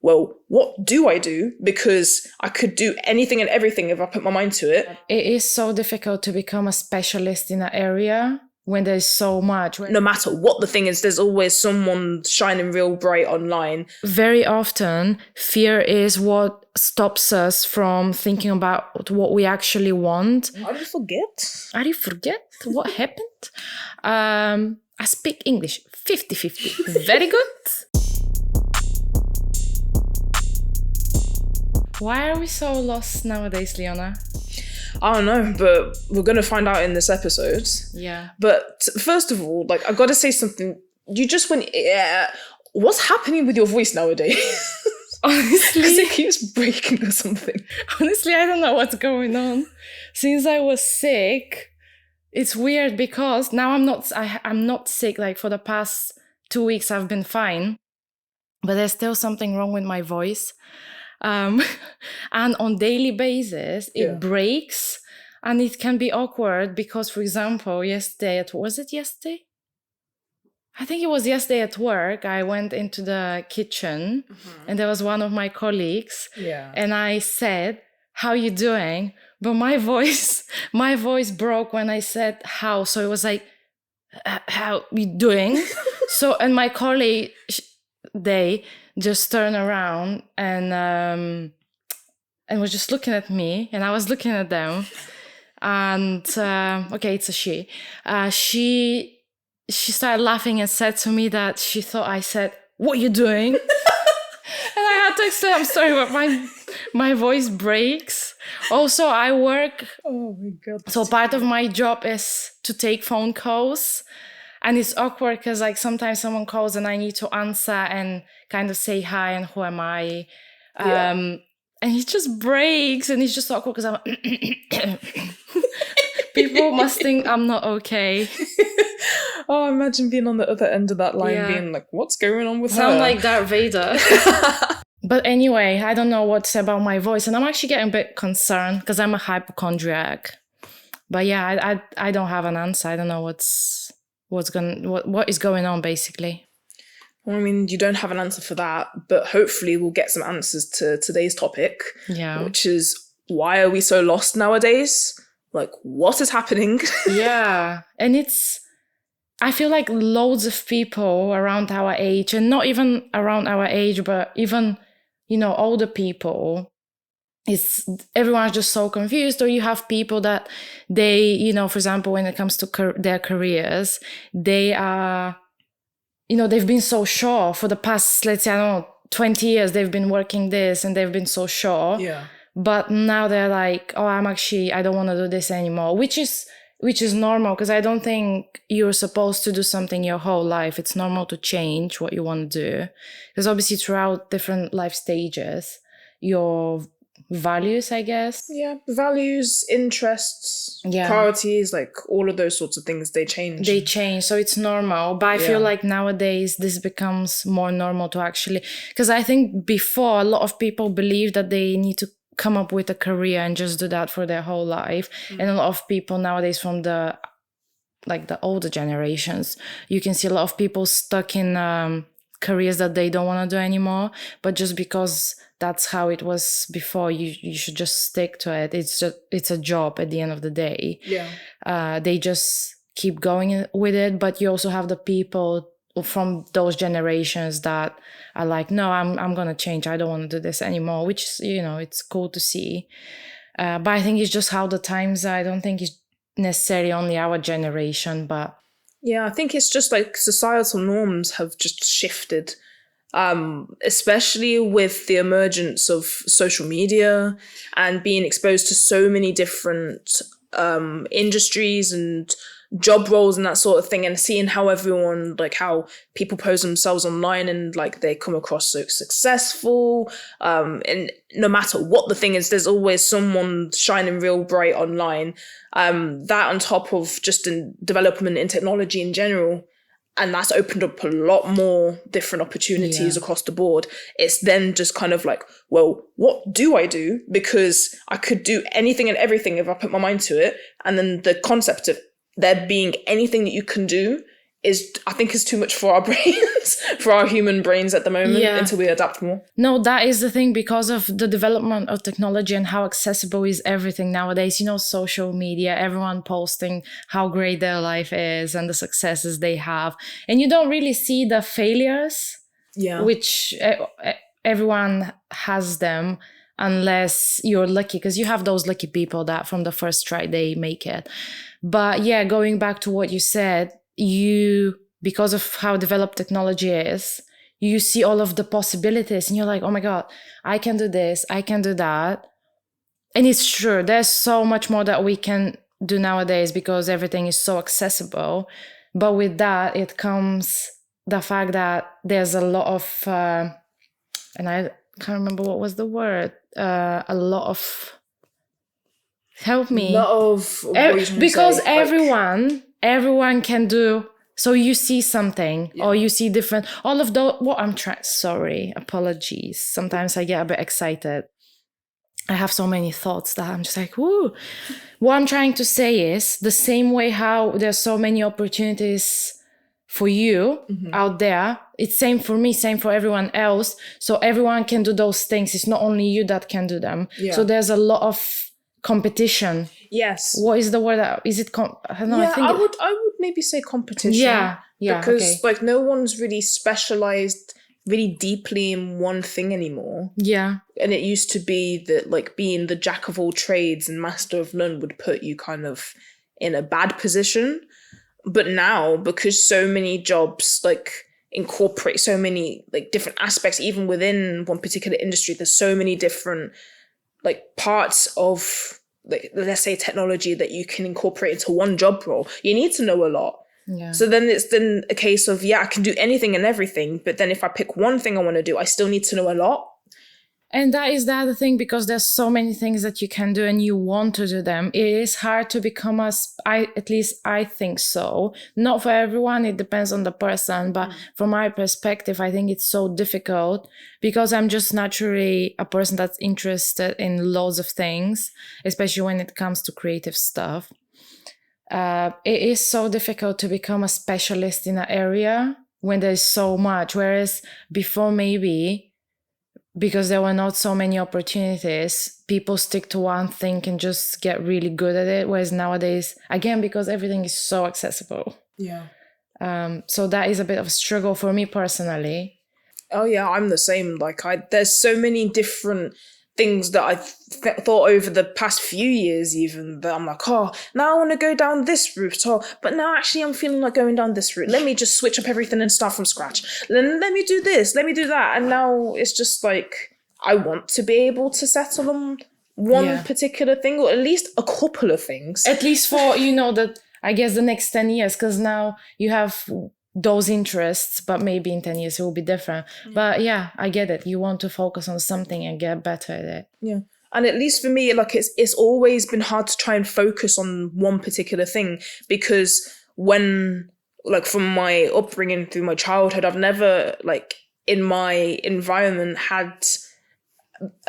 well, what do I do? Because I could do anything and everything if I put my mind to it. It is so difficult to become a specialist in an area when there's so much. No matter what the thing is, there's always someone shining real bright online. Very often, fear is what stops us from thinking about what we actually want. How do you forget? How do you forget? What happened? I speak English 50-50. Very good. Why are we so lost nowadays, Leona? I don't know, but we're going to find out in this episode. Yeah. But first of all, like, I've got to say something. You just went, yeah. What's happening with your voice nowadays? Honestly. Because it keeps breaking or something. Honestly, I don't know what's going on. Since I was sick, it's weird because now I'm not sick. Like for the past 2 weeks, I've been fine. But there's still something wrong with my voice. And on daily basis, it breaks and it can be awkward because, for example, was it yesterday? I think it was yesterday at work. I went into the kitchen and there was one of my colleagues and I said, "How you doing?" But my voice broke when I said how. So it was like, "How you doing?" So, and my colleague, they just turned around and was just looking at me, and I was looking at them. And okay, it's a she. She started laughing and said to me that she thought I said, "What you doing?" And I had to explain, "I'm sorry, but my voice breaks." Also, I work. Oh my God. So part of my job is to take phone calls. And it's awkward because like sometimes someone calls and I need to answer and kind of say hi and who am I. And it just breaks and it's just awkward because I'm people must think I'm not okay. Oh, imagine being on the other end of that line being like, what's going on with her? Sound like Darth Vader. But anyway, I don't know what's about my voice and I'm actually getting a bit concerned because I'm a hypochondriac. But yeah, I don't have an answer. I don't know what is going on basically. Well, I mean, you don't have an answer for that, but hopefully we'll get some answers to today's topic, which is, why are we so lost nowadays? Like, what is happening? Yeah. And I feel like loads of people around our age, and not even around our age, but even, older people, everyone's just so confused. Or you have people that they, for example, when it comes to their careers, they are, they've been so sure for the past, let's say, 20 years, they've been working this and they've been so sure. Yeah. But now they're like, oh, I don't want to do this anymore, which is normal, because I don't think you're supposed to do something your whole life. It's normal to change what you want to do, because obviously throughout different life stages, your values, I guess. Yeah, values, interests, priorities, like all of those sorts of things, they change. So it's normal. But I feel like nowadays this becomes more normal to actually, because I think before a lot of people believe that they need to come up with a career and just do that for their whole life. And a lot of people nowadays from the older generations, you can see a lot of people stuck in careers that they don't want to do anymore, but just because that's how it was before, you should just stick to it. It's a job at the end of the day. They just keep going with it. But you also have the people from those generations that are like, no, I'm gonna change, I don't want to do this anymore, which is, it's cool to see. But I think it's just how the times are. I don't think it's necessarily only our generation, but yeah, I think it's just like societal norms have just shifted, especially with the emergence of social media and being exposed to so many different industries and job roles and that sort of thing, and seeing how everyone, like how people pose themselves online and like they come across so successful, and no matter what the thing is, there's always someone shining real bright online, that on top of just in development in technology in general, and that's opened up a lot more different opportunities across the board. It's then just kind of like, well, what do I do? Because I could do anything and everything if I put my mind to it. And then the concept of there being anything that you can do I think is too much for our brains, for our human brains at the moment, Yeah. until we adapt more. No, that is the thing, because of the development of technology and how accessible is everything nowadays. Social media, everyone posting how great their life is and the successes they have. And you don't really see the failures, Yeah. which everyone has them, unless you're lucky, because you have those lucky people that from the first try they make it. But yeah, going back to what you said, because of how developed technology is, you see all of the possibilities and you're like, oh my God, I can do this, I can do that. And it's true, there's so much more that we can do nowadays because everything is so accessible. But with that, it comes the fact that there's a lot of, and I can't remember what was the word, a lot of, help me. A lot of because everyone can do. So you see something, or you see different, all of those, sorry, apologies. Sometimes I get a bit excited. I have so many thoughts that I'm just like, woo. What I'm trying to say is the same way how there's so many opportunities for you out there, it's same for me, same for everyone else. So everyone can do those things. It's not only you that can do them. Yeah. So there's a lot of competition. Yes. What is the word? Is it? I don't know. Yeah, I would maybe say competition. Yeah. Because like no one's really specialized really deeply in one thing anymore. Yeah. And it used to be that like being the jack of all trades and master of none would put you kind of in a bad position. But now, because so many jobs like incorporate so many like different aspects, even within one particular industry, there's so many different like parts of like, let's say technology that you can incorporate into one job role. You need to know a lot. Yeah. So then it's then a case of, I can do anything and everything, but then if I pick one thing I want to do, I still need to know a lot. And that is the other thing, because there's so many things that you can do and you want to do them. It is hard to become at least I think so. Not for everyone, it depends on the person. But from my perspective, I think it's so difficult because I'm just naturally a person that's interested in loads of things, especially when it comes to creative stuff. It is so difficult to become a specialist in an area when there's so much. Whereas before, maybe because there were not so many opportunities, people stick to one thing and just get really good at it. Whereas nowadays, again, because everything is so accessible. Yeah. So that is a bit of a struggle for me personally. Oh yeah, I'm the same. Like there's so many different things that I've thought over the past few years even that I'm like, now I want to go down this route, but now actually I'm feeling like going down this route. Let me just switch up everything and start from scratch. Then let me do this, let me do that. And now it's just like, I want to be able to settle on one particular thing, or at least a couple of things. At least for, I guess the next 10 years, because now you have those interests, but maybe in 10 years it will be different. But yeah, I get it. You want to focus on something and get better at it. Yeah. And at least for me, like it's always been hard to try and focus on one particular thing, because when, like, from my upbringing through my childhood, I've never, like, in my environment had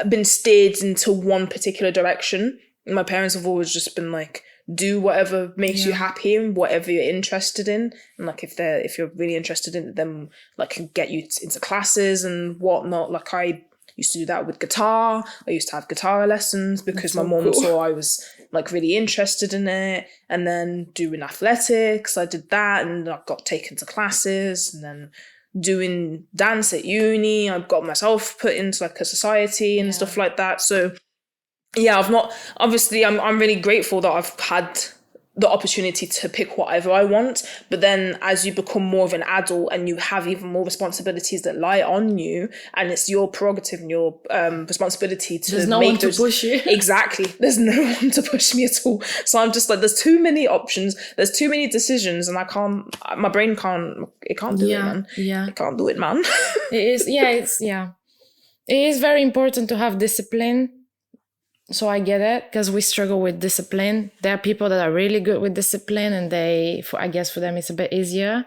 been steered into one particular direction. My parents have always just been like, do whatever makes you happy and whatever you're interested in. And like if you're really interested in it, then like can get you into classes and whatnot. Like I used to do that with guitar. I used to have guitar lessons because my mom saw I was like really interested in it. And then doing athletics, I did that and I got taken to classes. And then doing dance at uni, I got myself put into like a society and stuff like that. So yeah, I'm really grateful that I've had the opportunity to pick whatever I want. But then as you become more of an adult and you have even more responsibilities that lie on you, and it's your prerogative and your responsibility to there's no one to push you. Exactly. There's no one to push me at all. So I'm just like, there's too many options, there's too many decisions, and my brain can't do it, man. Yeah. It can't do it, man. It is very important to have discipline. So I get it, because we struggle with discipline. There are people that are really good with discipline, and I guess for them it's a bit easier.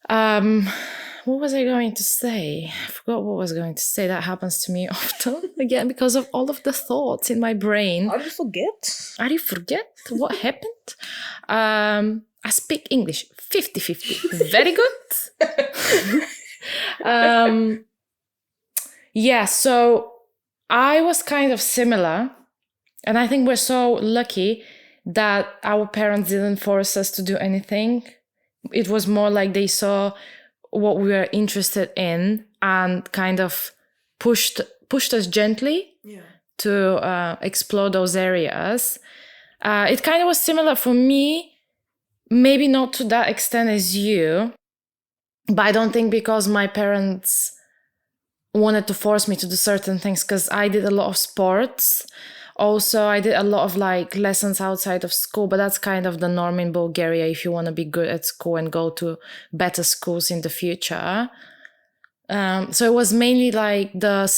What was I going to say? I forgot what I was going to say. That happens to me often, again, because of all of the thoughts in my brain. How do you forget? What happened? I speak English 50-50. Very good. Yeah, so I was kind of similar. And I think we're so lucky that our parents didn't force us to do anything. It was more like they saw what we were interested in and kind of pushed us gently to explore those areas. It kind of was similar for me, maybe not to that extent as you, but I don't think because my parents wanted to force me to do certain things, because I did a lot of sports. Also, I did a lot of like lessons outside of school, but that's kind of the norm in Bulgaria if you want to be good at school and go to better schools in the future. So it was mainly like the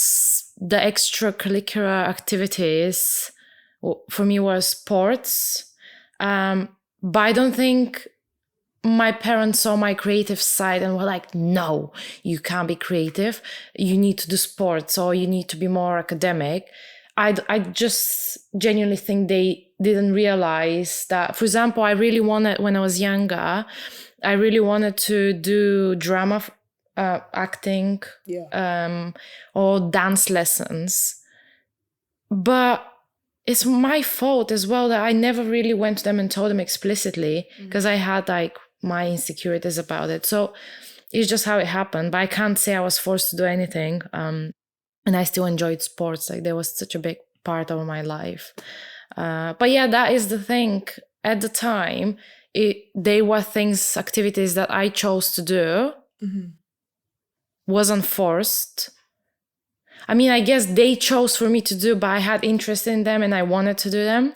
extracurricular activities for me were sports. But I don't think my parents saw my creative side and were like, no, you can't be creative. You need to do sports or you need to be more academic. I just genuinely think they didn't realize that. For example, I really wanted, when I was younger, I really wanted to do drama, acting, or dance lessons. But it's my fault as well that I never really went to them and told them explicitly, because I had like my insecurities about it. So it's just how it happened. But I can't say I was forced to do anything. And I still enjoyed sports. Like, there was such a big part of my life. But yeah, that is the thing. At the time, they were activities that I chose to do. Wasn't forced. I mean, I guess they chose for me to do, but I had interest in them and I wanted to do them.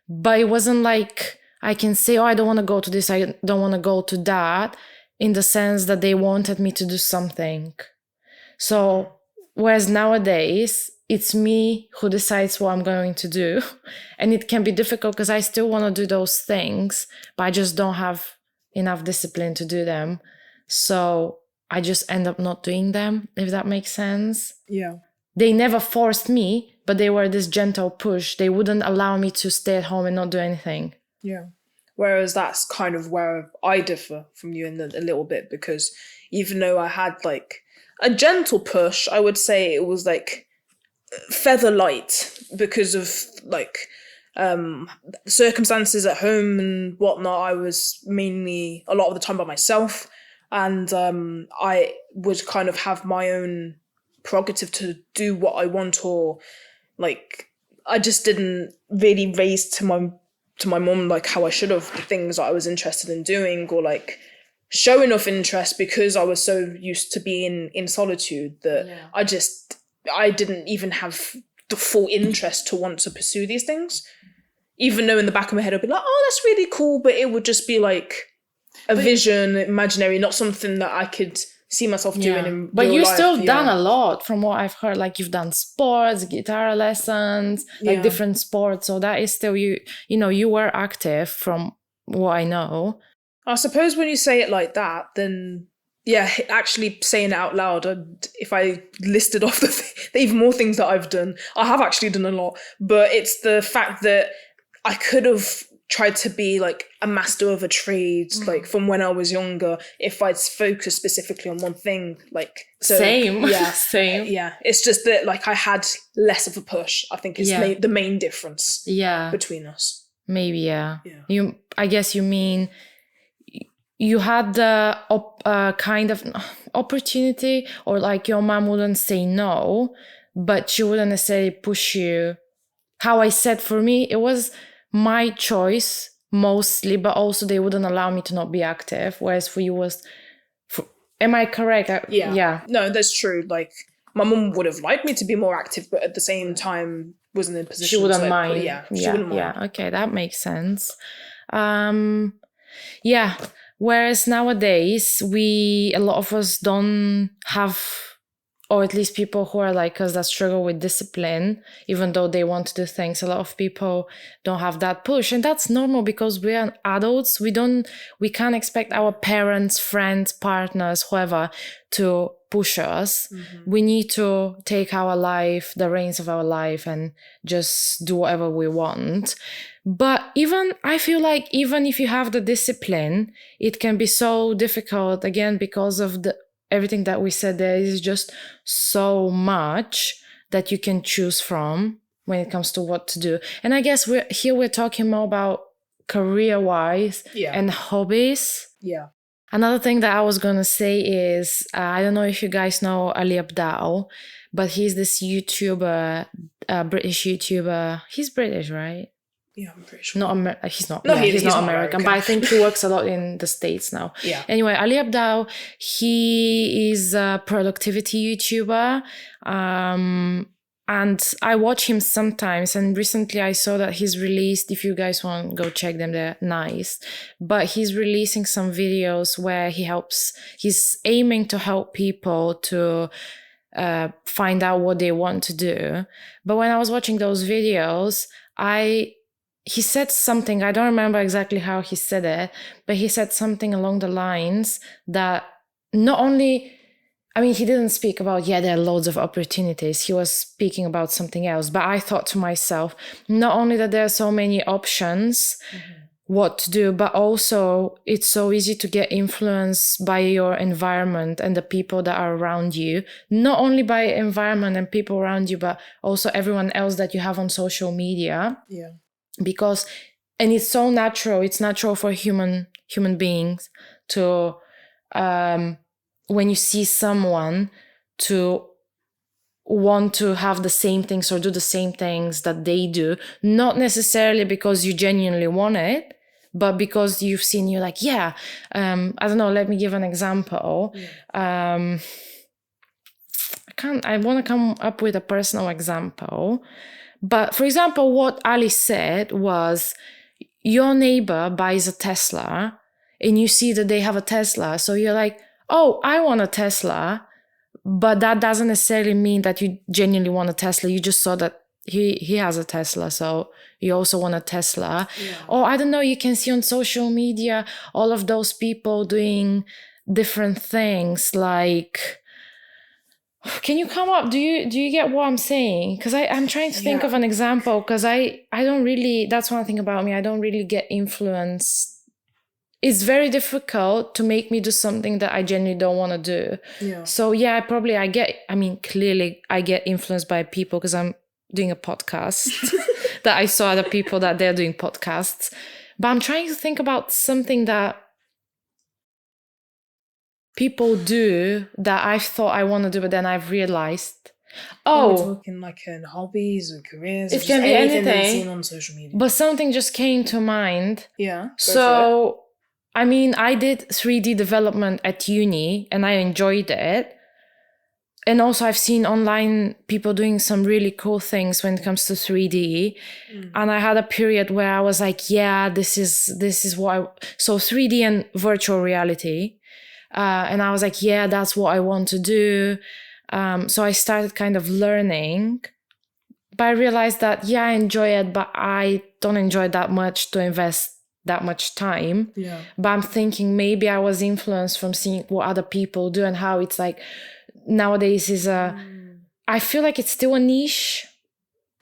But it wasn't like I can say, oh, I don't want to go to this, I don't want to go to that, in the sense that they wanted me to do something. So, whereas nowadays, it's me who decides what I'm going to do. And it can be difficult because I still want to do those things, but I just don't have enough discipline to do them. So I just end up not doing them, if that makes sense. Yeah. They never forced me, but they were this gentle push. They wouldn't allow me to stay at home and not do anything. Yeah. Whereas that's kind of where I differ from you in a little bit, because even though I had like a gentle push, I would say it was like feather light because of like circumstances at home and whatnot. I was mainly a lot of the time by myself, and I would kind of have my own prerogative to do what I want, or like I just didn't really raise to my mum like how I should have the things that I was interested in doing, or like show enough interest, because I was so used to being in solitude that I didn't even have the full interest to want to pursue these things, even though in the back of my head I'd be like, oh, that's really cool, but it would just be like a vision, imaginary, not something that I could see myself doing in but real you life. still done a lot from what I've heard. Like, you've done sports, guitar lessons, like different sports, so that is still you know, you were active from what I know. I suppose when you say it like that, then yeah, actually saying it out loud, if I listed off the even more things that I've done, I have actually done a lot, but it's the fact that I could have tried to be like a master of a trade, like from when I was younger, if I'd focused specifically on one thing. Like, so, same. Yeah, it's just that like I had less of a push, I think, is the main difference between us. Maybe. I guess you mean you had the kind of opportunity, or like your mom wouldn't say no, but she wouldn't necessarily push you. How I said, for me, it was my choice mostly, but also they wouldn't allow me to not be active. Whereas for you was, am I correct? Yeah. No, that's true. Like, my mum would have liked me to be more active, but at the same time wasn't in a position. She wouldn't to, mind. She wouldn't mind. Yeah. Okay, that makes sense. Yeah. Whereas nowadays, a lot of us don't have, or at least people who are like us that struggle with discipline, even though they want to do things, a lot of people don't have that push. And that's normal, because we are adults. We can't expect our parents, friends, partners, whoever, to push us. We need to take the reins of our life, and just do whatever we want. But I feel like even if you have the discipline, it can be so difficult, again, because of everything that we said. There is just so much that you can choose from when it comes to what to do. And I guess we're talking more about career-wise and hobbies. Yeah. Another thing that I was going to say is, I don't know if you guys know Ali Abdaal, but he's this YouTuber, British YouTuber. He's British, right? Yeah, I'm pretty sure. He's not. No, Yeah, he's not American. But I think he works a lot in the States now. Yeah. Anyway, Ali Abdaal, he is a productivity YouTuber. And I watch him sometimes. And recently I saw that he's released, if you guys want to go check them, they're nice. But he's releasing some videos where he's aiming to help people to find out what they want to do. But when I was watching those videos, he said something, I don't remember exactly how he said it, but he said something along the lines that not only, he didn't speak about, there are loads of opportunities. He was speaking about something else. But I thought to myself, not only that there are so many options, what to do, but also it's so easy to get influenced by your environment and the people that are around you. Not only by environment and people around you, but also everyone else that you have on social media. Yeah. And it's so natural. It's natural for human beings to, when you see someone, to want to have the same things or do the same things that they do, not necessarily because you genuinely want it, but because you've seen, you're like, I don't know, let me give an example. I want to come up with a personal example. But for example, what Ali said was, your neighbor buys a Tesla and you see that they have a Tesla. So you're like, oh, I want a Tesla. But that doesn't necessarily mean that you genuinely want a Tesla. You just saw that he has a Tesla, so you also want a Tesla. Yeah. Or I don't know, you can see on social media all of those people doing different things, like, can you come up? Do you get what I'm saying? Because I'm trying to think of an example, because I don't really, that's one thing about me, I don't really get influenced. It's very difficult to make me do something that I genuinely don't want to do. Yeah. So clearly I get influenced by people because I'm doing a podcast that I saw other people that they're doing podcasts. But I'm trying to think about something that people do that I thought I want to do, but then I've realized, we're talking like in hobbies or careers. It can be anything seen on social media. But something just came to mind. Yeah. So, I did 3D development at uni and I enjoyed it. And also I've seen online people doing some really cool things when it comes to 3D. And I had a period where I was like, this is what so 3D and virtual reality. And I was like, that's what I want to do. So I started kind of learning, but I realized that, I enjoy it, but I don't enjoy that much to invest that much time. Yeah. But I'm thinking maybe I was influenced from seeing what other people do and how it's like nowadays is I feel like it's still a niche.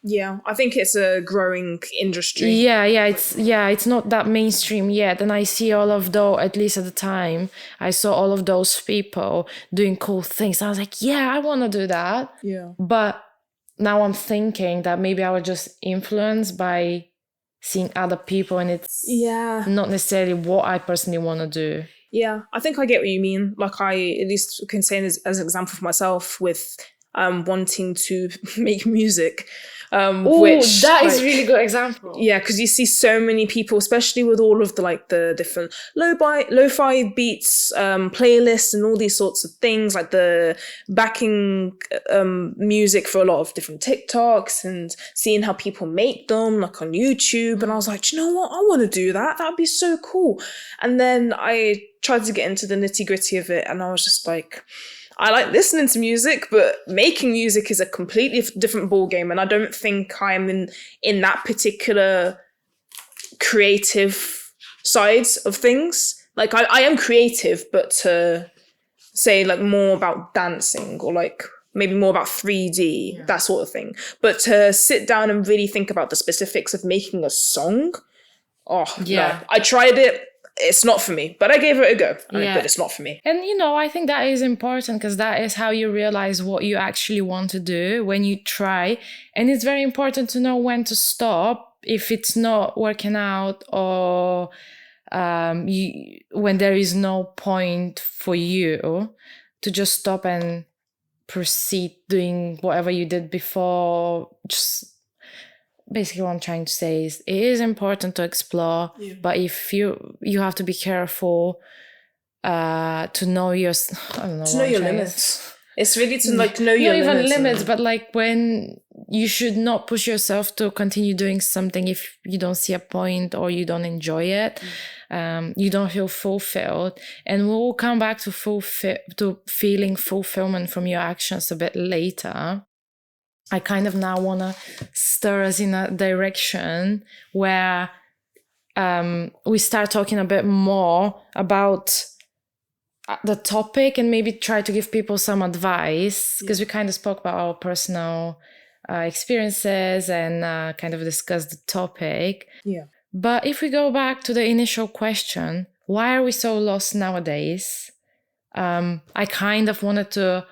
Yeah, I think it's a growing industry. It's not that mainstream yet. And I see all of those, at least at the time, I saw all of those people doing cool things. I was like, I want to do that. Yeah. But now I'm thinking that maybe I was just influenced by seeing other people, and it's not necessarily what I personally want to do. Yeah, I think I get what you mean. Like, I at least can say as an example for myself with wanting to make music. Which that is a really good example. Yeah, because you see so many people, especially with all of the different lo-fi beats, playlists, and all these sorts of things, like the backing music for a lot of different TikToks, and seeing how people make them, like on YouTube. And I was like, do you know what? I want to do that. That'd be so cool. And then I tried to get into the nitty-gritty of it, and I was just like, I like listening to music, but making music is a completely different ballgame. And I don't think I'm in that particular creative sides of things. Like, I am creative, but to say like more about dancing or like maybe more about 3D, that sort of thing. But to sit down and really think about the specifics of making a song, no. I tried it. It's not for me, but I gave it a go. But it's not for me. And, I think that is important because that is how you realize what you actually want to do when you try. And it's very important to know when to stop if it's not working out or when there is no point for you to just stop and proceed doing whatever you did before. Just basically what I'm trying to say is it is important to explore, but if you have to be careful to know your limits. It's really to like know your limits. Not even limits, but like when you should not push yourself to continue doing something if you don't see a point or you don't enjoy it. You don't feel fulfilled, and we'll come back to feeling fulfillment from your actions a bit later. I kind of now want to stir us in a direction where we start talking a bit more about the topic and maybe try to give people some advice, because we kind of spoke about our personal experiences and kind of discussed the topic. Yeah. But if we go back to the initial question, why are we so lost nowadays? I kind of wanted to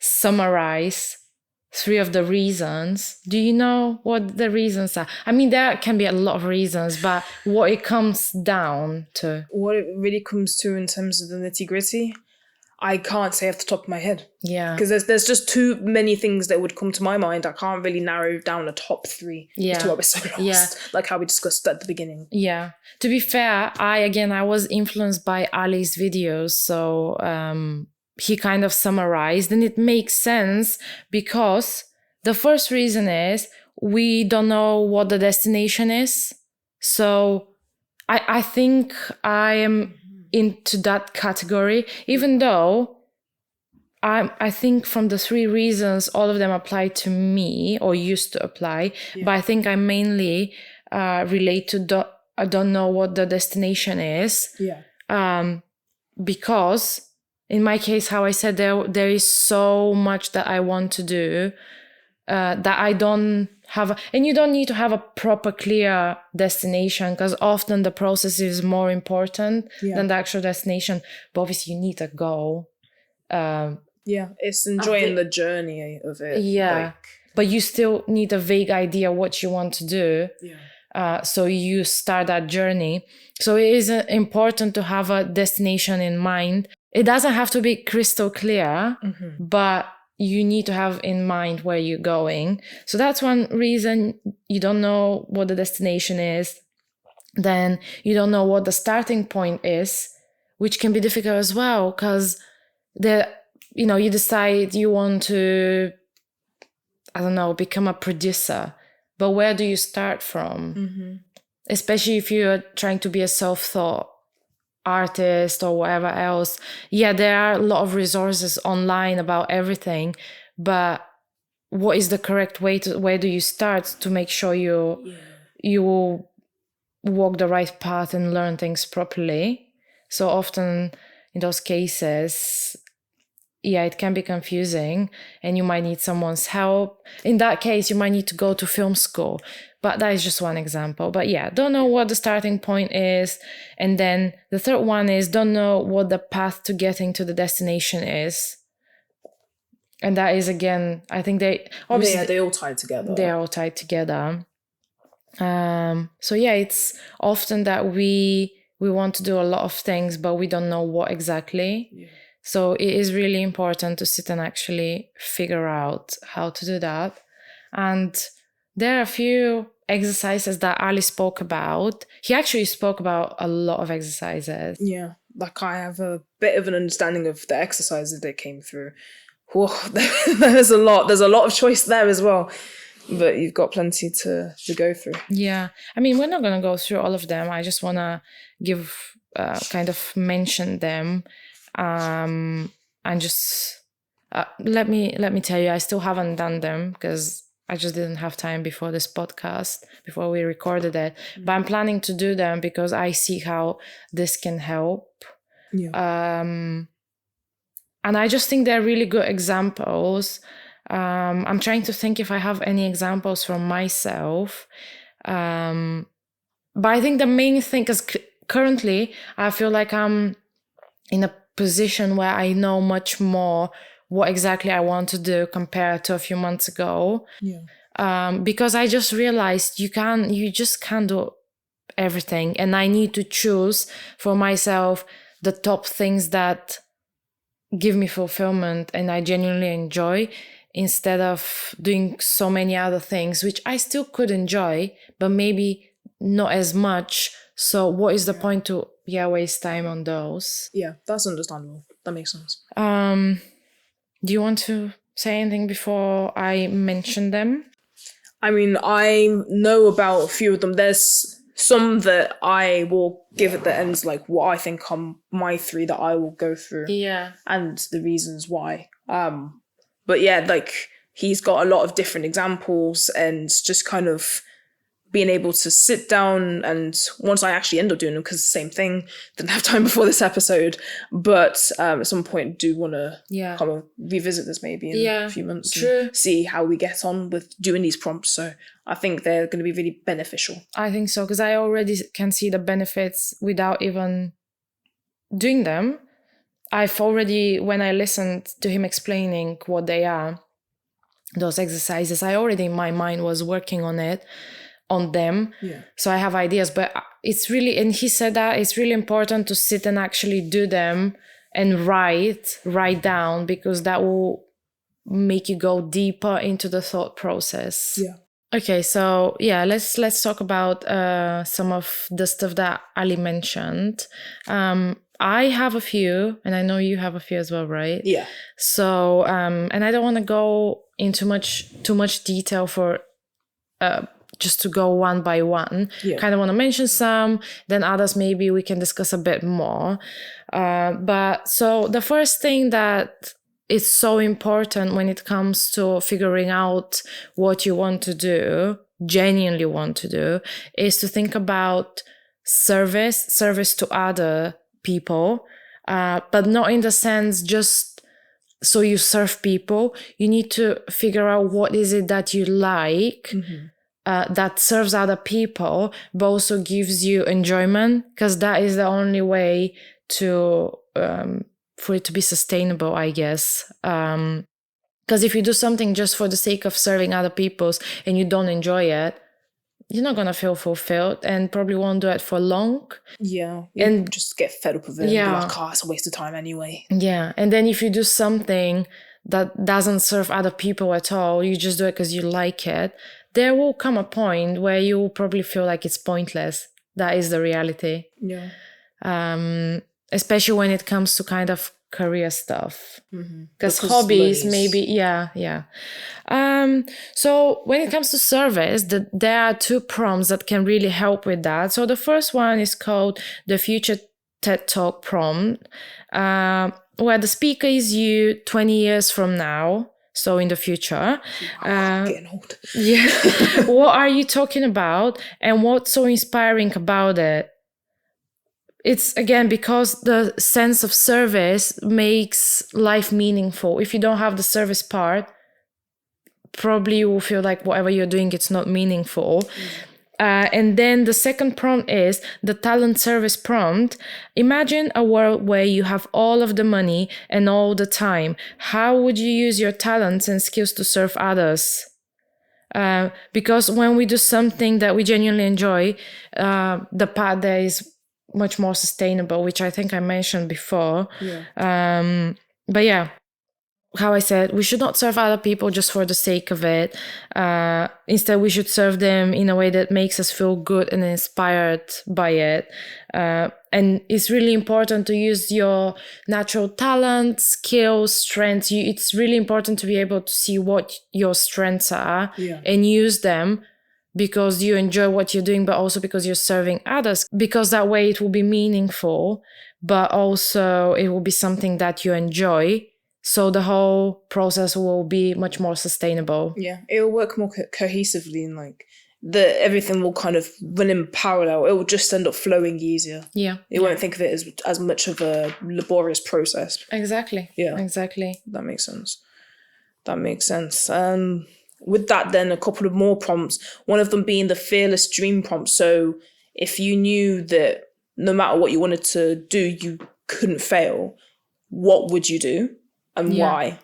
summarize 3 of the reasons. Do you know what the reasons are? I mean, there can be a lot of reasons, but what it comes down to. What it really comes to in terms of the nitty-gritty, I can't say off the top of my head. Yeah. Because there's just too many things that would come to my mind. I can't really narrow down a top 3 as to why we're so lost. Like how we discussed at the beginning. Yeah. To be fair, I was influenced by Ali's videos. So he kind of summarized, and it makes sense because the first reason is we don't know what the destination is. So I think I am into that category, even though I think from the 3 reasons, all of them apply to me or used to apply, but I think I mainly relate to I don't know what the destination is. Because in my case, how I said, there is so much that I want to do that I don't have, and you don't need to have a proper clear destination, because often the process is more important than the actual destination. But obviously you need a goal. It's enjoying the journey of it. Yeah, but you still need a vague idea what you want to do. So you start that journey. So it is important to have a destination in mind. It doesn't have to be crystal clear, but you need to have in mind where you're going. So that's one reason. You don't know what the destination is. Then you don't know what the starting point is, which can be difficult as well, because you decide you want to, I don't know, become a producer. But where do you start from? Especially if you're trying to be a self-taught artist or whatever else. There are a lot of resources online about everything, but what is the correct way where do you start to make sure you will walk the right path and learn things properly? So often in those cases, it can be confusing and you might need someone's help. In that case, you might need to go to film school. But that is just one example. But don't know what the starting point is. And then the third one is don't know what the path to getting to the destination is. And that is, again, I think they all tie together. They are all tied together. It's often that we want to do a lot of things, but we don't know what exactly. So it is really important to sit and actually figure out how to do that. And there are a few exercises that Ali spoke about. He actually spoke about a lot of exercises. Yeah, like I have a bit of an understanding of the exercises that came through. Whoa, there's a lot. There's a lot of choice there as well. But you've got plenty to go through. Yeah. I mean, we're not going to go through all of them. I just want to kind of mention them. And just let me tell you, I still haven't done them because I just didn't have time before this podcast, before we recorded it. But I'm planning to do them because I see how this can help. And I just think they're really good examples. I'm trying to think if I have any examples from myself. But I think the main thing is currently I feel like I'm in a position where I know much more what exactly I want to do compared to a few months ago. Yeah. Because I just realized you just can't do everything. And I need to choose for myself the top things that give me fulfillment and I genuinely enjoy, instead of doing so many other things, which I still could enjoy, but maybe not as much. So what is the point to waste time on those? Yeah, that's understandable. That makes sense. Do you want to say anything before I mention them? I mean, I know about a few of them. There's some that I will give at the ends, like what I think are my 3 that I will go through. Yeah. And the reasons why. But yeah, like he's got a lot of different examples, and just kind of being able to sit down, and once I actually end up doing them, because same thing, didn't have time before this episode, but at some point do want to kind of revisit this maybe in a few months and see how we get on with doing these prompts. So I think they're going to be really beneficial. I think so, because I already can see the benefits without even doing them. I've already, when I listened to him explaining what they are, those exercises, I already in my mind was working on them. Yeah. So I have ideas, but it's really, and he said that it's really important to sit and actually do them and write down, because that will make you go deeper into the thought process. Yeah. Okay, so yeah, let's talk about some of the stuff that Ali mentioned. I have a few, and I know you have a few as well, right? Yeah. So, and I don't want to go into too much detail for just to go one by one. Yeah. Kind of want to mention some, then others maybe we can discuss a bit more. But so the first thing that is so important when it comes to figuring out what you want to do, genuinely want to do, is to think about service to other people, but not in the sense just so you serve people. You need to figure out what is it that you like, that serves other people, but also gives you enjoyment, because that is the only way to for it to be sustainable, I guess. Because if you do something just for the sake of serving other people's and you don't enjoy it, you're not gonna feel fulfilled and probably won't do it for long. Yeah. And just get fed up with it and be like, oh, it's a waste of time anyway. Yeah. And then if you do something that doesn't serve other people at all, you just do it because you like it, there will come a point where you will probably feel like it's pointless. That is the reality. Yeah. Especially when it comes to kind of career stuff, because hobbies maybe so when it comes to service, there are 2 prompts that can really help with that. So the first one is called the Future TED Talk prompt, where the speaker is you 20 years from now, so in the future. Getting old. Yeah. What are you talking about, and what's so inspiring about it? It's, again, because the sense of service makes life meaningful. If you don't have the service part, probably you will feel like whatever you're doing, it's not meaningful. And then the second prompt is the talent service prompt. Imagine a world where you have all of the money and all the time. How would you use your talents and skills to serve others? Because when we do something that we genuinely enjoy, the path there is much more sustainable, which I think I mentioned before. Yeah. But yeah, how I said, we should not serve other people just for the sake of it. Instead, we should serve them in a way that makes us feel good and inspired by it. And it's really important to use your natural talent, skills, strengths. It's really important to be able to see what your strengths are and use them, because you enjoy what you're doing, but also because you're serving others. Because that way it will be meaningful, but also it will be something that you enjoy. So the whole process will be much more sustainable. Yeah, it will work more cohesively, and like everything will kind of run in parallel. It will just end up flowing easier. Yeah. You won't think of it as much of a laborious process. Exactly. Yeah. Exactly. That makes sense. With that, then a couple of more prompts. One of them being the fearless dream prompt. So if you knew that no matter what you wanted to do, you couldn't fail, what would you do and why?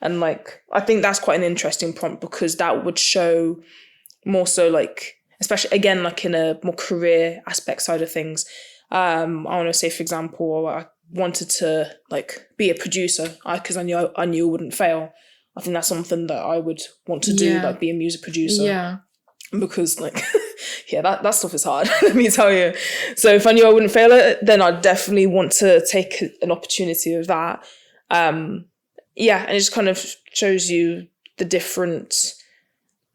And like, I think that's quite an interesting prompt because that would show more so like, especially again, like in a more career aspect side of things. I want to say, for example, I wanted to like be a producer because I knew I wouldn't fail. I think that's something that I would want to do, like be a music producer. Yeah. Because like, yeah, that stuff is hard, let me tell you. So if I knew I wouldn't fail it, then I'd definitely want to take an opportunity of that. And it just kind of shows you the different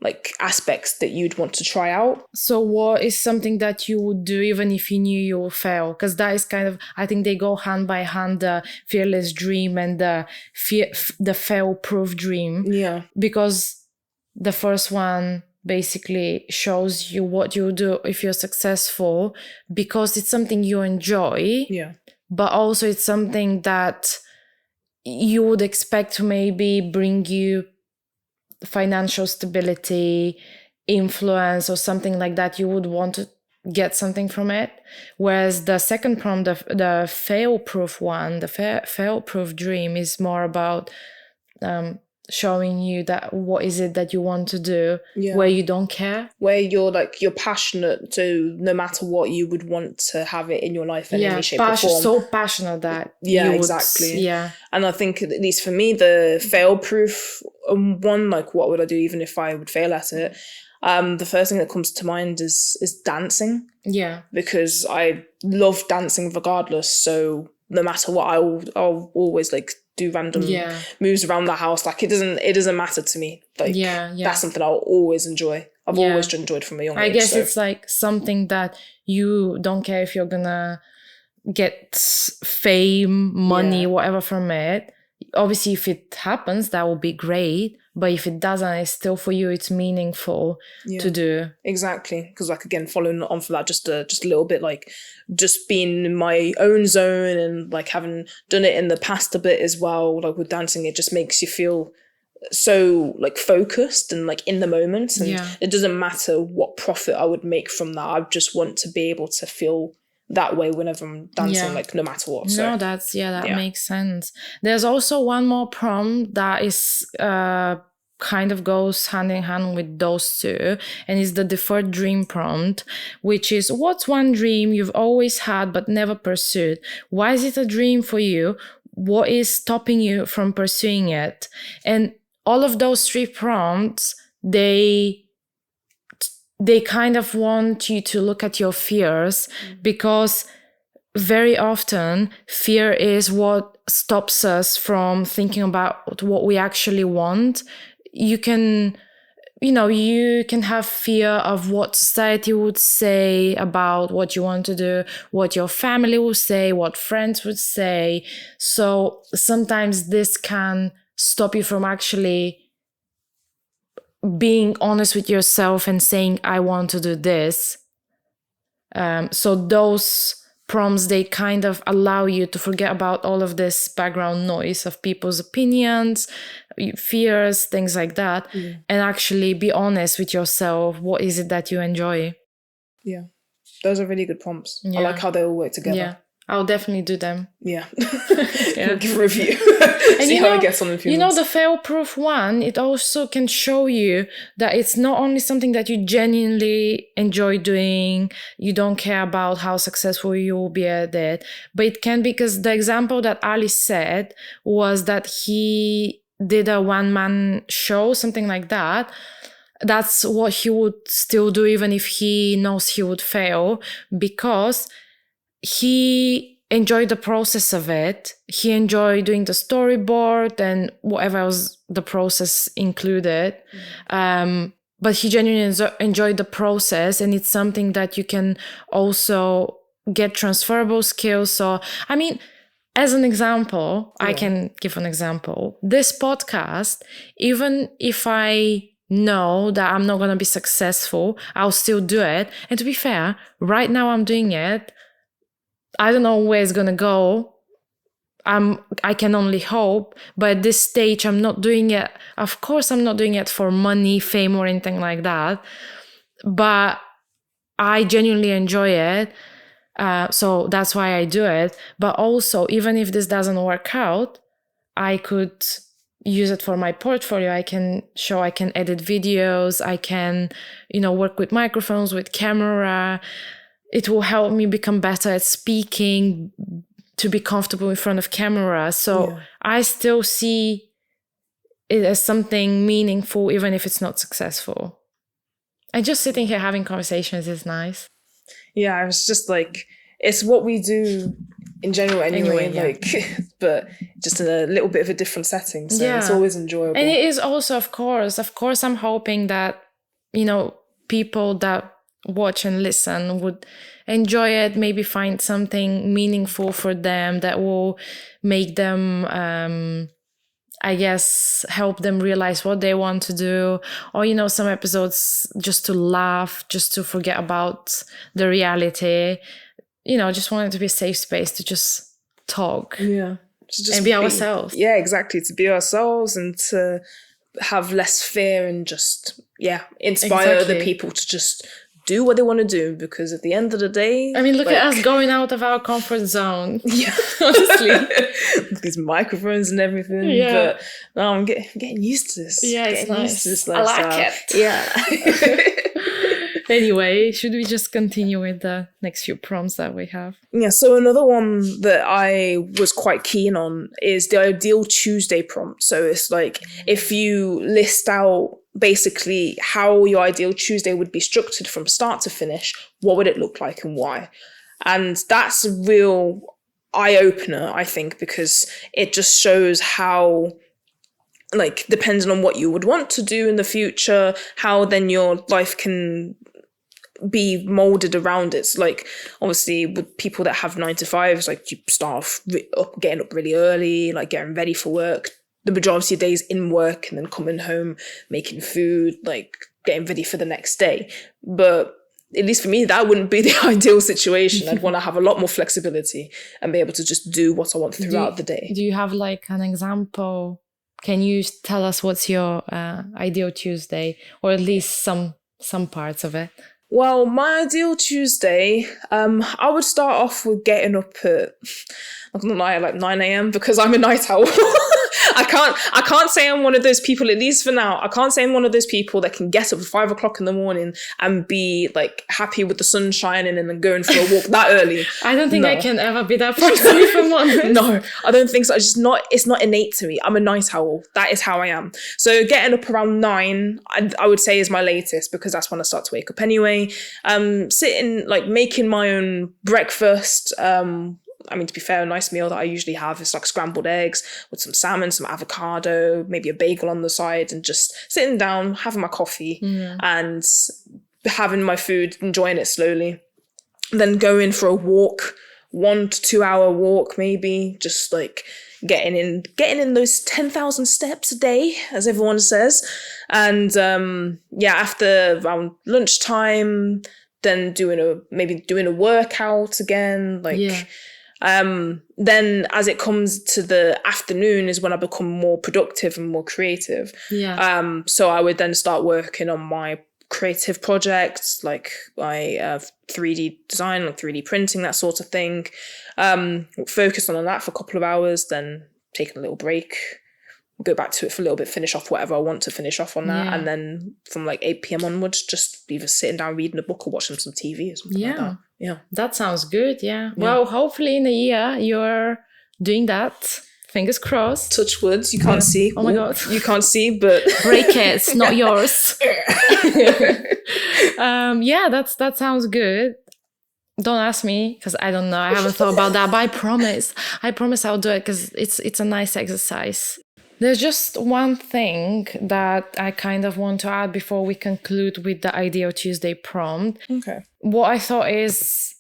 like aspects that you'd want to try out. So what is something that you would do even if you knew you would fail? Because that is kind of, I think they go hand by hand, the fearless dream and the fail-proof dream. Yeah. Because the first one basically shows you what you do if you're successful, because it's something you enjoy. Yeah. But also it's something that you would expect to maybe bring you financial stability, influence, or something like that. You would want to get something from it. Whereas the second prompt, the fail-proof one, the fail-proof dream, is more about showing you that what is it that you want to do, where you don't care, where you're passionate, so no matter what, you would want to have it in your life in any shape or form. So passionate that exactly. And I think at least for me, the fail-proof one, like what would I do even if I would fail at it, the first thing that comes to mind is dancing. Because I love dancing regardless, so no matter what, I'll always like do random moves around the house. Like it doesn't matter to me. Like that's something I'll always enjoy. I've always enjoyed from a young age. I guess it's like something that you don't care if you're gonna get fame, money, whatever from it. Obviously, if it happens, that would be great. But if it doesn't, it's still for you, it's meaningful to do. Exactly. Because like, again, following on from that, just a little bit, like just being in my own zone and like having done it in the past a bit as well, like with dancing, it just makes you feel so like focused and like in the moment. And it doesn't matter what profit I would make from that. I just want to be able to feel that way whenever I'm dancing, like no matter what. So. No, that makes sense. There's also one more prompt that is kind of goes hand in hand with those two, and it's the deferred dream prompt, which is, what's one dream you've always had but never pursued? Why is it a dream for you? What is stopping you from pursuing it? And all of those three prompts, they kind of want you to look at your fears, because very often fear is what stops us from thinking about what we actually want. You can have fear of what society would say about what you want to do, what your family will say, what friends would say. So sometimes this can stop you from actually being honest with yourself and saying, I want to do this. So those prompts, they kind of allow you to forget about all of this background noise of people's opinions, fears, things like that, and actually be honest with yourself. What is it that you enjoy? Yeah, those are really good prompts. I like how they all work together. Yeah, I'll definitely do them. Yeah. Give a review. And see how it gets on in a few months. The fail-proof one, it also can show you that it's not only something that you genuinely enjoy doing, you don't care about how successful you will be at it, but it can be, because the example that Ali said was that he did a one-man show, something like that. That's what he would still do even if he knows he would fail, because he enjoyed the process of it. He enjoyed doing the storyboard and whatever else the process included. But he genuinely enjoyed the process, and it's something that you can also get transferable skills. So, I mean, as an example, I can give an example. This podcast, even if I know that I'm not going to be successful, I'll still do it. And to be fair, right now I'm doing it. I don't know where it's going to go. I can only hope, but at this stage, I'm not doing it. Of course, I'm not doing it for money, fame, or anything like that. But I genuinely enjoy it. So that's why I do it. But also, even if this doesn't work out, I could use it for my portfolio. I can edit videos. I can, work with microphones, with camera. It will help me become better at speaking, to be comfortable in front of camera. So I still see it as something meaningful, even if it's not successful. And just sitting here having conversations is nice. Yeah, I was just like, it's what we do in general anyway, but just in a little bit of a different setting. So it's always enjoyable. And it is also, of course, I'm hoping that, people that watch and listen would enjoy it, maybe find something meaningful for them that will make them, I guess, help them realize what they want to do. Or, some episodes just to laugh, just to forget about the reality. Just want it to be a safe space to just talk. Yeah. And be ourselves. Yeah, exactly. To be ourselves and to have less fear and just, inspire other people to just do what they want to do, because at the end of the day, I mean, look at us going out of our comfort zone. Yeah, honestly, these microphones and everything. Yeah, but no, I'm getting used to this. Yeah, it's nice. Used to this I lifestyle. like it. Yeah. Anyway, should we just continue with the next few prompts that we have? Yeah. So another one that I was quite keen on is the Ideal Tuesday prompt. So it's like, if you list out basically how your ideal Tuesday would be structured from start to finish, what would it look like and why? And that's a real eye-opener, I think, because it just shows how, like, depending on what you would want to do in the future, how then your life can be molded around it. So, like, obviously with people that have 9 to 5s, like, you start off getting up really early, like getting ready for work, the majority of days in work, and then coming home, making food, like getting ready for the next day. But at least for me, that wouldn't be the ideal situation. I'd want to have a lot more flexibility and be able to just do what I want throughout the day. Do you have like an example? Can you tell us what's your ideal Tuesday, or at least some parts of it? Well, my ideal Tuesday, I would start off with getting up at, I'm not lying, like 9 a.m. because I'm a night owl. I can't say I'm one of those people, at least for now, I can't say I'm one of those people that can get up at 5 o'clock in the morning and be like happy with the sun shining and then going for a walk that early. I don't think I can ever be that person, if I'm honest. No, I don't think so. It's not innate to me. I'm a night owl. That is how I am. So getting up around 9, I would say is my latest, because that's when I start to wake up anyway. Sitting, like making my own breakfast. I mean, to be fair, a nice meal that I usually have is like scrambled eggs with some salmon, some avocado, maybe a bagel on the side, and just sitting down, having my coffee and having my food, enjoying it slowly. Then going for a walk, 1 to 2 hour walk, maybe, just like getting in those 10,000 steps a day, as everyone says. And after around lunchtime, then doing a workout again, then as it comes to the afternoon is when I become more productive and more creative. So I would then start working on my creative projects, like my 3D design, like 3D printing, that sort of thing. Focus on that for a couple of hours, then taking a little break, go back to it for a little bit, finish off whatever I want to finish off on that. And then from like 8 p.m. onwards, just either sitting down reading a book or watching some TV or something like that. Yeah. That sounds good, yeah. Well, hopefully in a year you're doing that. Fingers crossed. Touch wood. You can't see. Oh my God. You can't see, but... Break it. It's not yours. That sounds good. Don't ask me, because I don't know. I haven't thought about that, but I promise I'll do it, because it's a nice exercise. There's just one thing that I kind of want to add before we conclude with the Ideal Tuesday prompt. Okay. What I thought is,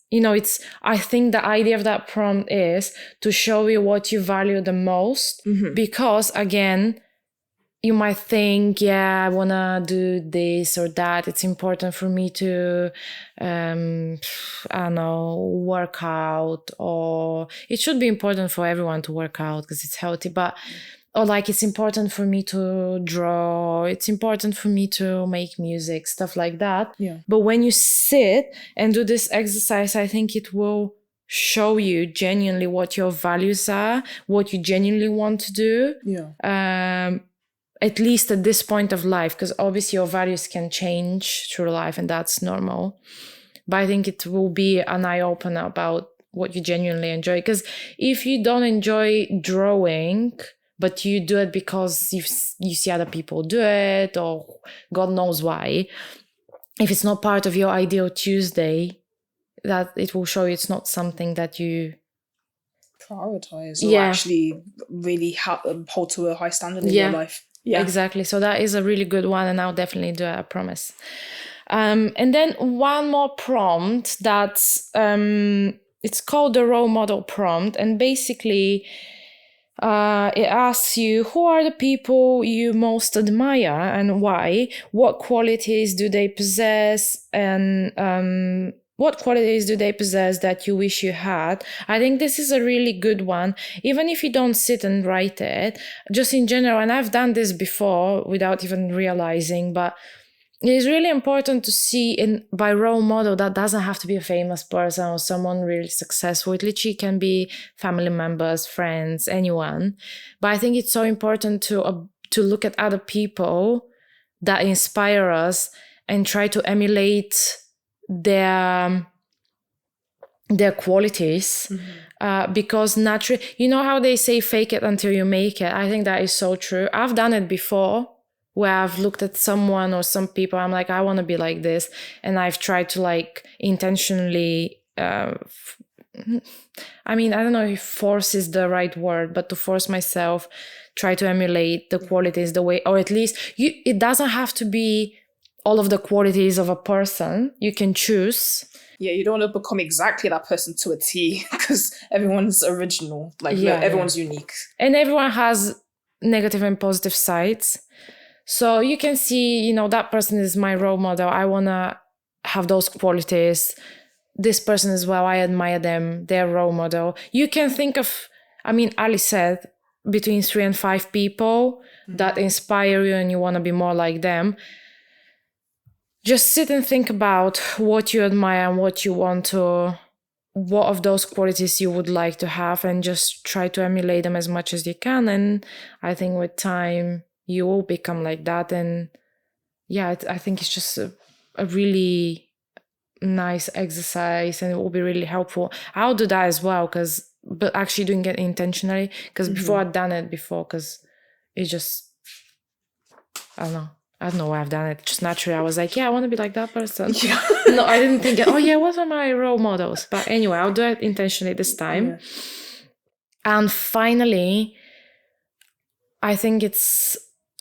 I think the idea of that prompt is to show you what you value the most, because again, you might think, yeah, I want to do this or that. It's important for me to, I don't know, work out, or it should be important for everyone to work out because it's healthy, but, or like, it's important for me to draw. It's important for me to make music, stuff like that. Yeah. But when you sit and do this exercise, I think it will show you genuinely what your values are, what you genuinely want to do. Yeah. At least at this point of life, because obviously your values can change through life and that's normal. But I think it will be an eye-opener about what you genuinely enjoy. Because if you don't enjoy drawing, but you do it because you see other people do it, or God knows why, if it's not part of your ideal Tuesday, that it will show you it's not something that you prioritize or actually really hold to a high standard in your life. Yeah, exactly. So that is a really good one, and I'll definitely do it, I promise. And then one more prompt that's it's called the role model prompt, and basically it asks you, who are the people you most admire and why? What qualities do they possess, and what qualities do they possess that you wish you had? I think this is a really good one, even if you don't sit and write it, just in general. And I've done this before without even realizing, but it is really important to see by role model, that doesn't have to be a famous person or someone really successful. It literally can be family members, friends, anyone. But I think it's so important to look at other people that inspire us and try to emulate their qualities. Because naturally, you know how they say fake it until you make it? I think that is so true. I've done it before, where I've looked at someone or some people, I'm like, I want to be like this, and I've tried to like intentionally I don't know if force is the right word, but to force myself, try to emulate the qualities, the way, or at least it doesn't have to be all of the qualities of a person. You can choose. Yeah, you don't want to become exactly that person to a T, because everyone's original. Everyone's unique. And everyone has negative and positive sides. So you can see, that person is my role model. I want to have those qualities. This person as well, I admire them, their role model. You can think of, Ali said, between 3 and 5 people that inspire you and you want to be more like them. Just sit and think about what you admire and what of those qualities you would like to have, and just try to emulate them as much as you can. And I think with time, you will become like that. And yeah, I think it's just a really nice exercise, and it will be really helpful. I'll do that as well, but actually doing it intentionally, because before I'd done it before, because it just, I don't know why I've done it. Just naturally, I was like, yeah, I want to be like that person. Yeah. No, I didn't think, what are my role models? But anyway, I'll do it intentionally this time. Yeah. And finally, I think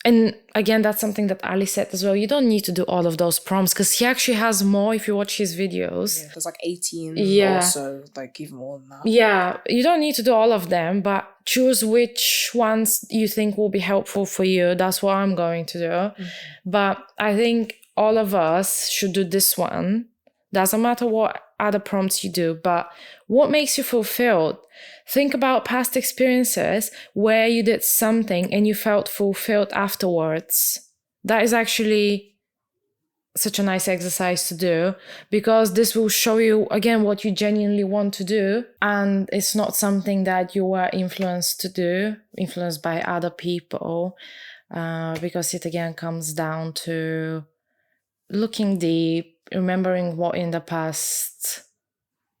and again, that's something that Ali said as well. You don't need to do all of those prompts, because he actually has more if you watch his videos. Yeah, there's like 18 or so, like even more than that. Yeah, you don't need to do all of them, but choose which ones you think will be helpful for you. That's what I'm going to do. But I think all of us should do this one. Doesn't matter what other prompts you do, but what makes you fulfilled? Think about past experiences where you did something and you felt fulfilled afterwards. That is actually such a nice exercise to do, because this will show you again what you genuinely want to do, and it's not something that you were influenced by other people, because it again comes down to looking deep, remembering what in the past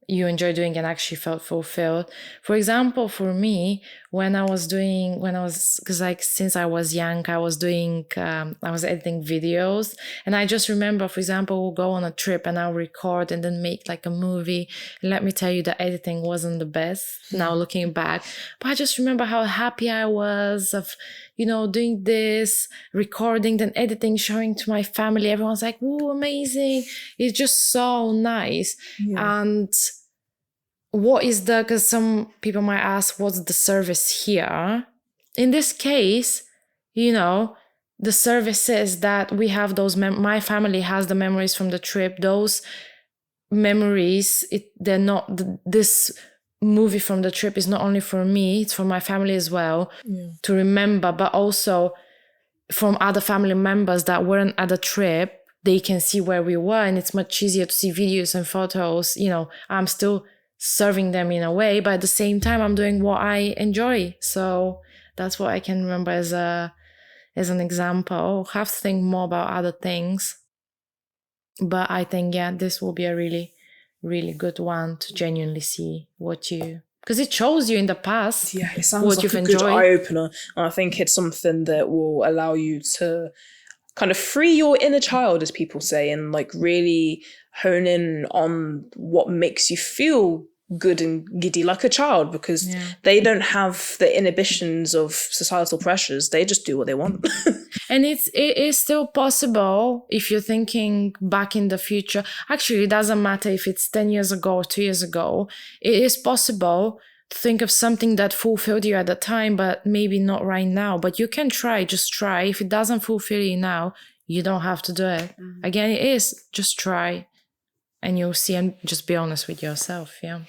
you enjoy doing and actually felt fulfilled. For example, for me, because like since I was young, I was editing videos, and I just remember, for example, we'll go on a trip and I'll record and then make like a movie. And let me tell you, the editing wasn't the best now looking back, but I just remember how happy I was of, doing this, recording, then editing, showing to my family. Everyone's like, "Ooh, amazing." It's just so nice. Yeah. And because some people might ask, what's the service here? In this case, the services that we have, those my family has the memories from the trip, those memories, they're not, this movie from the trip is not only for me, it's for my family as well, to remember, but also from other family members that weren't at the trip, they can see where we were, and it's much easier to see videos and photos. You know, I'm still serving them in a way, but at the same time I'm doing what I enjoy. So that's what I can remember as an example. Have to think more about other things, but I think this will be a really, really good one to genuinely see what you, because it shows you in the past it sounds what like you've a enjoyed. good eye-opener, and I think it's something that will allow you to kind of free your inner child, as people say, and like really hone in on what makes you feel good and giddy like a child, because they don't have the inhibitions of societal pressures. They just do what they want. And it is still possible if you're thinking back in the future. Actually, it doesn't matter if it's 10 years ago or 2 years ago. It is possible to think of something that fulfilled you at the time, but maybe not right now. But you can try, just try. If it doesn't fulfill you now, you don't have to do it. Again, it is just try, and you'll see, and just be honest with yourself. Yeah,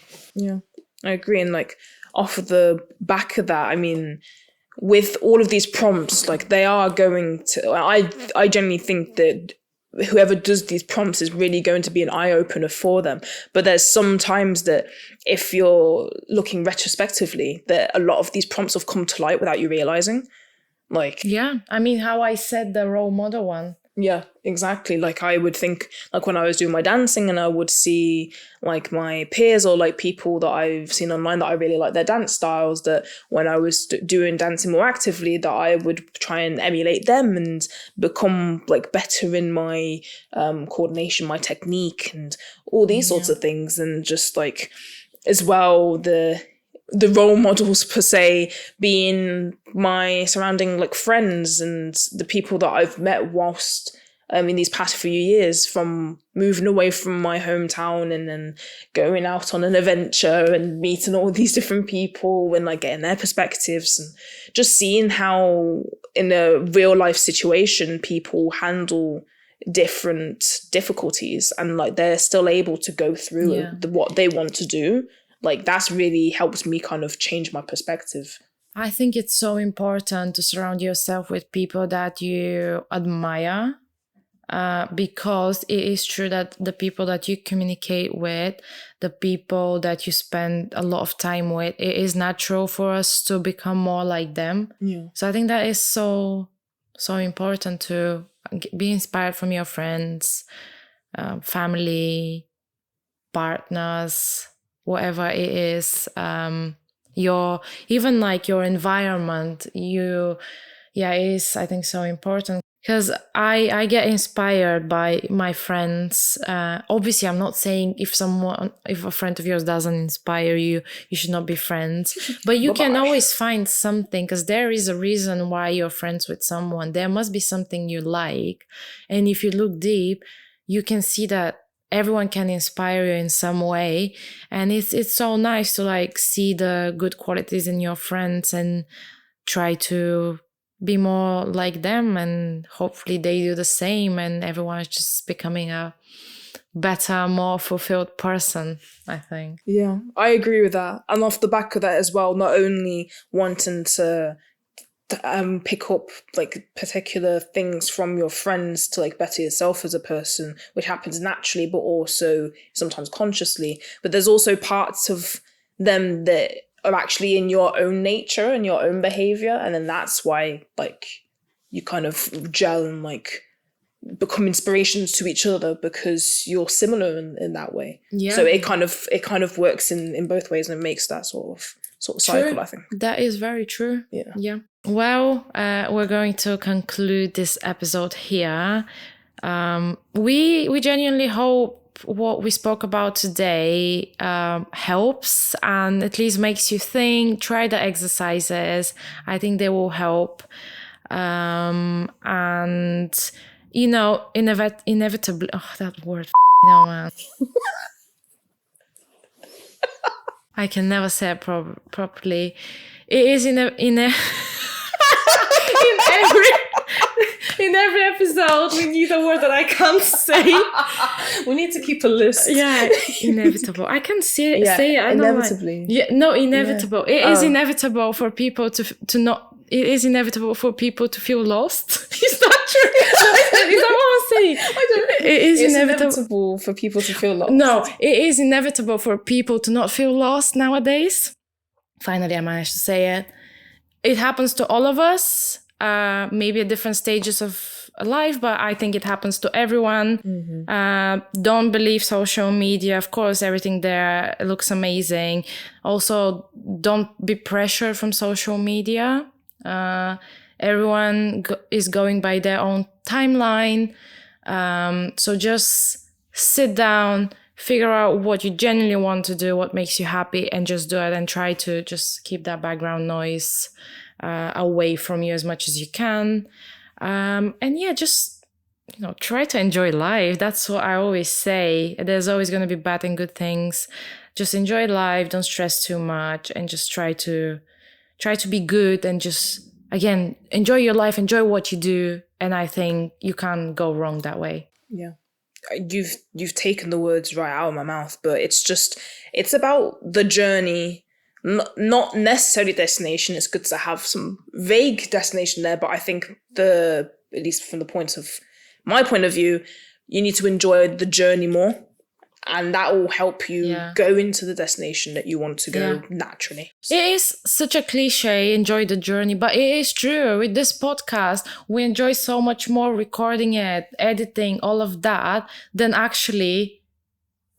I agree. And like off of the back of that, I mean, with all of these prompts, like they are going to, I genuinely think that whoever does these prompts is really going to be an eye-opener for them. But there's sometimes that if you're looking retrospectively, that a lot of these prompts have come to light without you realizing. Like, I mean, how I said the role model one. Yeah, exactly. Like I would think, like when I was doing my dancing and I would see like my peers or like people that I've seen online that I really like their dance styles, that when I was doing dancing more actively, that I would try and emulate them and become like better in my coordination, my technique and all these sorts of things. And just like as well, the role models per se being my surrounding like friends and the people that I've met whilst in these past few years, from moving away from my hometown and then going out on an adventure and meeting all these different people and like getting their perspectives and just seeing how in a real life situation people handle different difficulties and like they're still able to go through what they want to do. Like that's really helped me kind of change my perspective. I think it's so important to surround yourself with people that you admire, because it is true that the people that you communicate with, the people that you spend a lot of time with, it is natural for us to become more like them. So I think that is so important to be inspired from your friends, family, partners, whatever it is, your even like your environment, it is, I think, so important, because I get inspired by my friends. Obviously I'm not saying if a friend of yours doesn't inspire you, you should not be friends, but you can always find something, because there is a reason why you're friends with someone. There must be something you like, and if you look deep, you can see that everyone can inspire you in some way. And it's so nice to like see the good qualities in your friends and try to be more like them, and hopefully they do the same, and everyone is just becoming a better, more fulfilled person, I think. Yeah, I agree with that. And off the back of that as well, not only wanting to pick up like particular things from your friends to like better yourself as a person, which happens naturally but also sometimes consciously, but there's also parts of them that are actually in your own nature and your own behavior, and then that's why like you kind of gel and like become inspirations to each other because you're similar in that way. So it kind of works in both ways, and it makes that sort of cycle. I think that is very true. Well, we're going to conclude this episode here. We genuinely hope what we spoke about today helps and at least makes you think. Try the exercises. I think they will help. And you know, inevitably, that word, no man. I can never say it properly. It is in every In every episode, we need a word that I can't say. We need to keep a list. Yeah, inevitable. I can say it. I know, inevitably. yeah, no, inevitable. Yeah. It is inevitable for people to not. It is inevitable for people to feel lost. Is that true? Is that what I'm saying? I don't know. It is It's inevitable. inevitable for people to feel lost. No, it is inevitable for people to not feel lost nowadays. Finally, I managed to say it. It happens to all of us, maybe at different stages of life, but I think it happens to everyone. Don't believe social media. Of course, everything there looks amazing. Also, don't be pressured from social media. Everyone is going by their own timeline. So just sit down, figure out what you genuinely want to do, what makes you happy, and just do it, and try to just keep that background noise away from you as much as you can. And yeah, just, try to enjoy life. That's what I always say. There's always going to be bad and good things. Just enjoy life. Don't stress too much, and just try to be good, and just, again, enjoy your life, enjoy what you do. And I think you can't go wrong that way. Yeah. You've taken the words right out of my mouth, but it's about the journey, not necessarily destination. It's good to have some vague destination there, but I think at least from my point of view, you need to enjoy the journey more, and that will help you go into the destination that you want to go naturally. It is such a cliche, enjoy the journey, but it is true. With this podcast, we enjoy so much more recording it, editing, all of that, than actually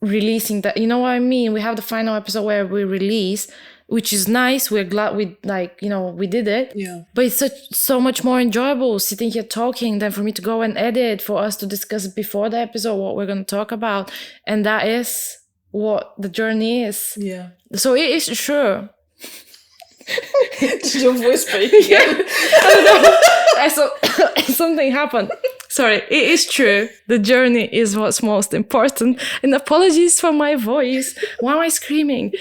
releasing that. You know what I mean? We have the final episode where we release, which is nice. We're glad we did it. Yeah. But it's so much more enjoyable sitting here talking than for me to go and edit, for us to discuss before the episode what we're going to talk about. And that is what the journey is. Yeah. So it is true. Did your voice break again? I don't know. Something happened. Sorry, it is true. The journey is what's most important. And apologies for my voice. Why am I screaming?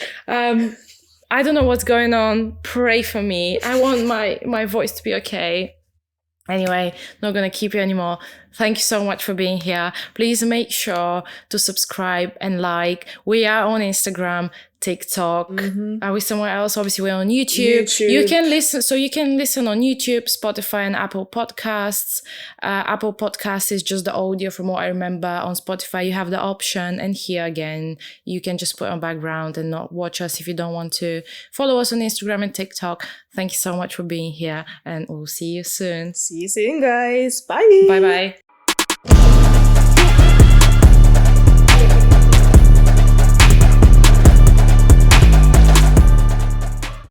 I don't know what's going on. Pray for me. I want my voice to be okay. Anyway, not going to keep you anymore. Thank you so much for being here. Please make sure to subscribe and like. We are on Instagram, TikTok. Are we somewhere else? Obviously, we're on YouTube. You can listen on YouTube, Spotify, and Apple Podcasts. Apple Podcasts is just the audio from what I remember. On Spotify, you have the option. And here again, you can just put on background and not watch us if you don't want to. Follow us on Instagram and TikTok. Thank you so much for being here, and we'll see you soon. See you soon, guys. Bye. Bye-bye.